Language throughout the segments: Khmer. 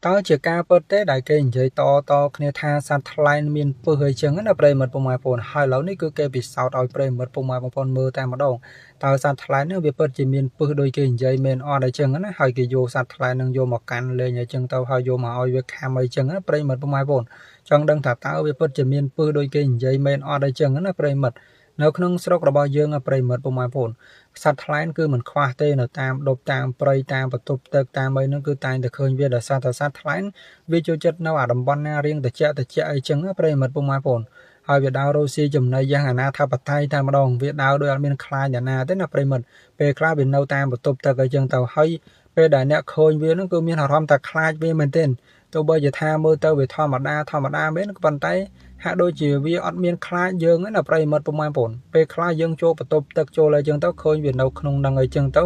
តើជាការពិតទេដែលគេនិយាយតគ្នាថាសត្វថ្លែងមានពឹសអីចឹងណាប្រិមិត្តពុកម៉ែបងប្អូនហើយឥឡូវនេះគឺគេពិសោធន៍ឲ្យប្រិមិត្តពុកម៉ែបងប្អូនមើលតែម្ដងតើសត្វថ្លែងនេះវាពិតជាមានពឹសដូចគេនិយាយមែនអត់អីចឹងណាហើយគេយកសត្វថ្លែងនឹងយកមកកាន់លេងអីចឹងទៅហើយយកមកឲ្យវាខាំអីចឹងណាប្រិមិត្តពុកម៉ែបងប្អូនចង់ដឹងថាតើវាពិតជាមានពឹសដូចគេនិយាយមែនអត់អីចឹងណាប្រិមិត្តនៅក្នុងស្រុករបស់យើងប្រិមិត្តពុកម៉ែបងប្អូនសត្វថ្លែងគឺមិនខ្វះទេនៅតាមដប់តាមព្រៃតាមបន្ទប់ទឹកតាមអីហ្នឹងគឺតែងតែឃើញវាដោយសារតែសត្វថ្លែងវាចូលចិត្តនៅអាតំបន់ណារៀងតិចអីចឹងប្រិមិត្តពុកម៉ែបងប្អូនហើយវាដើររស់ស៊ីចំណីយ៉ាងអាណាធិបតេយ្យតែម្ដងវាដើរដោយអត់មានខ្លាចអ្នកណាទេណាប្រិមិត្តពេលខ្លះវានៅតាមបន្ទប់ទឹកអីចឹងទៅហើយពេលដែលអ្នកឃើញវាហ្នឹងគឺមានអារម្មណ៍ថាខ្លាចវាមែនទែនទោះបីជាថាមើលទៅវាធម្មតាមែនក៏ប៉ុន្តែហាក់ដូចជាវាអត់មានខ្លាចយើងណាប្រិមិត្តពុកម៉ែបងប្អូនពេលខ្លះយើងចូលបន្ទប់ទឹកចូលអីចឹងទៅឃើញវានៅក្នុងនឹងអីចឹងទៅ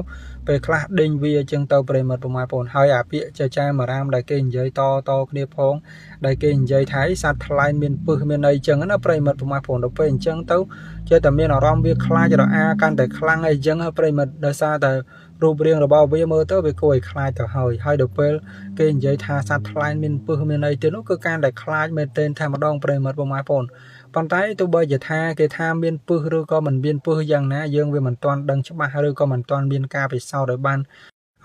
ពេលខ្លះដេញវាអញ្ចឹងទៅប្រិមិត្តពុកម៉ែបងប្អូនហើយអាពាក្យចចាមអារាមដែលគេនិយាយតគ្នាផងដែលគេនិយាយថាសត្វថ្លែងមានពឹសមានអីចឹងណាប្រិមិត្តពុកម៉ែបងប្អូនដល់ពេលអញ្ចឹងទៅចេះតែមានអារម្មណ៍វាខ្លាចរអាកាន់តែខ្លាំងអីចឹងប្រិមិត្តដោយសារតែរូបរាងរបស់វាមើលទៅវាគួរឲ្យខ្លាចទៅហើយដល់ពេលគេនិយាយថាសត្វថ្លែងមានពឹសមានអីទៀតនោះគឺកាន់តែខ្លាចមែនទែនតែម្ដងប្រិមិត្តពុកម៉ែបងប្អូនប៉ុន្តែទោះបីជាថាគេថាមានពឹសឬក៏មិនមានពឹសយ៉ាងណាយើងវាមិនទាន់ដឹងច្បាស់ឬក៏មិនទាន់មានការពិសោធន៍ឲ្យបាន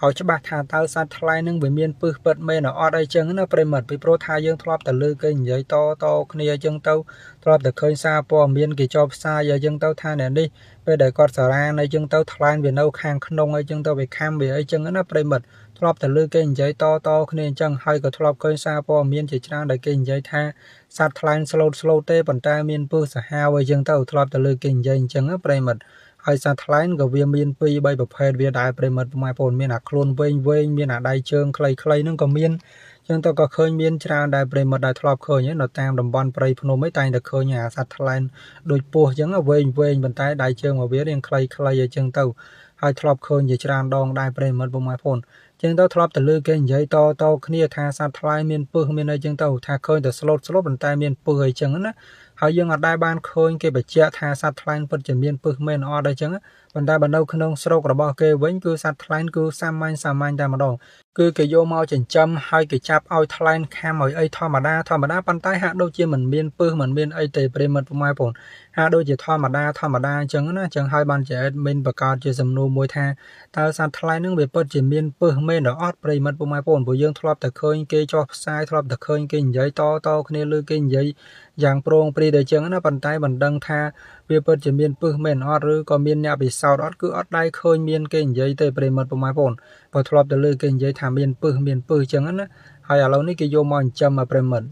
ឲ្យច្បាស់ថាតើសត្វថ្លែងនឹងវាមានពឹសពិតមែនអត់អីចឹងណាប្រិមិត្តពីព្រោះថាយើងធ្លាប់តែលើគេនិយាយតគ្នាអញ្ចឹងទៅធ្លាប់តែឃើញសារព័ត៌មានគេចុះផ្សាយអញ្ចឹងទៅថាអ្នកនេះពេលដែលគាត់សារ៉ាអីចឹងទៅថ្លែងវានៅខាងក្នុងអីចឹងទៅវាខំវាអីចឹងណាប្រិមិត្តធ្លាប់តែលើគេនិយាយតគ្នាអញ្ចឹងហើយក៏ធ្លាប់ឃើញសារព័ត៌មានជាច្រើនដែលគេនិយាយថាសត្វថ្លែងស្លូតទេប៉ុន្តែមានពឹសសាហាវអីចឹងទៅធ្លាប់តែលើគេនិយាយអញ្ចឹងណាប្រិមិត្តហើយសត្វថ្លែងក៏វាមាន2 3ប្រភេទវាដែរប្រិមិត្តពុកម៉ែបងប្អូនមានអាខ្លួនវែងមានអាដៃជើងខ្លីហ្នឹងក៏មានចឹងទៅក៏ឃើញមានច្រើនដែរប្រិមិត្តដែលធ្លាប់ឃើញនៅតាមតំបន់ព្រៃភ្នំឯងតែងតែឃើញអាសត្វថ្លែងដូចពស់ចឹងវែងប៉ុន្តែដៃជើងរបស់វារាងខ្លីអីចឹងទៅហើយធ្លាប់ឃើញជាច្រើនដងដែរប្រិមិត្តពុកម៉ែបងប្អូនចឹងទៅធ្លាប់តែលើគេនិយាយតគ្នាថាសត្វថ្លែងមានពឹសមានអីចឹងទៅថាឃើញតែស្លូតប៉ុន្តែមានពឹសអីចឹងណាហើយយើងអត់ដែលបានឃើញគេបញ្ជាក់ថាសត្វថ្លែងពិតជាមានពឹសមែនអត់អីចឹងប៉ុន្តែបើនៅក្នុងស្រុករបស់គេវិញគឺសត្វថ្លែងគឺសាមញ្ញតែម្ដងគឺគេយកមកចិញ្ចឹមហើយគេចាប់ឲ្យថ្លែងខាំឲ្យអីធម្មតាប៉ុន្តែហាក់ដូចជាមិនមានពឹសមិនមានអីទេប្រិមិត្តពុកម៉ែបងប្អូនហាក់ដូចជាធម្មតាអញ្ចឹងណាអញ្ចឹងហើយបានជាអេដមីនបង្កើតជាសំណួរមួយថាតើសត្វថ្លែងនឹងវាពិតជាមានពឹសមែនឬអត់ប្រិមិត្តពុកម៉ែបងប្អូនព្រោះយើងធ្លាប់តែឃើញគេចុះផ្សាយធ្លាប់តែឃើញគេនិយាយតគ្នាលើគេនិយាយយ៉ាងប្រងព្រីតែអញ្ចឹងណាប៉ុន្តែមិនដឹងថាវាពិតជាមានពឹសមែនអត់ឬក៏មានអ្នកពិសោធន៍អត់គឺអត់ដែរឃើញមានគេនិយាយទេប្រិមិត្តពុកម៉ែបងប្អូនបើធ្លាប់តែលើគេនិយាយថាមានពឹសអញ្ចឹងណាហើយឥឡូវនេះគេយកមកចិញ្ចឹមប្រិមិត្ត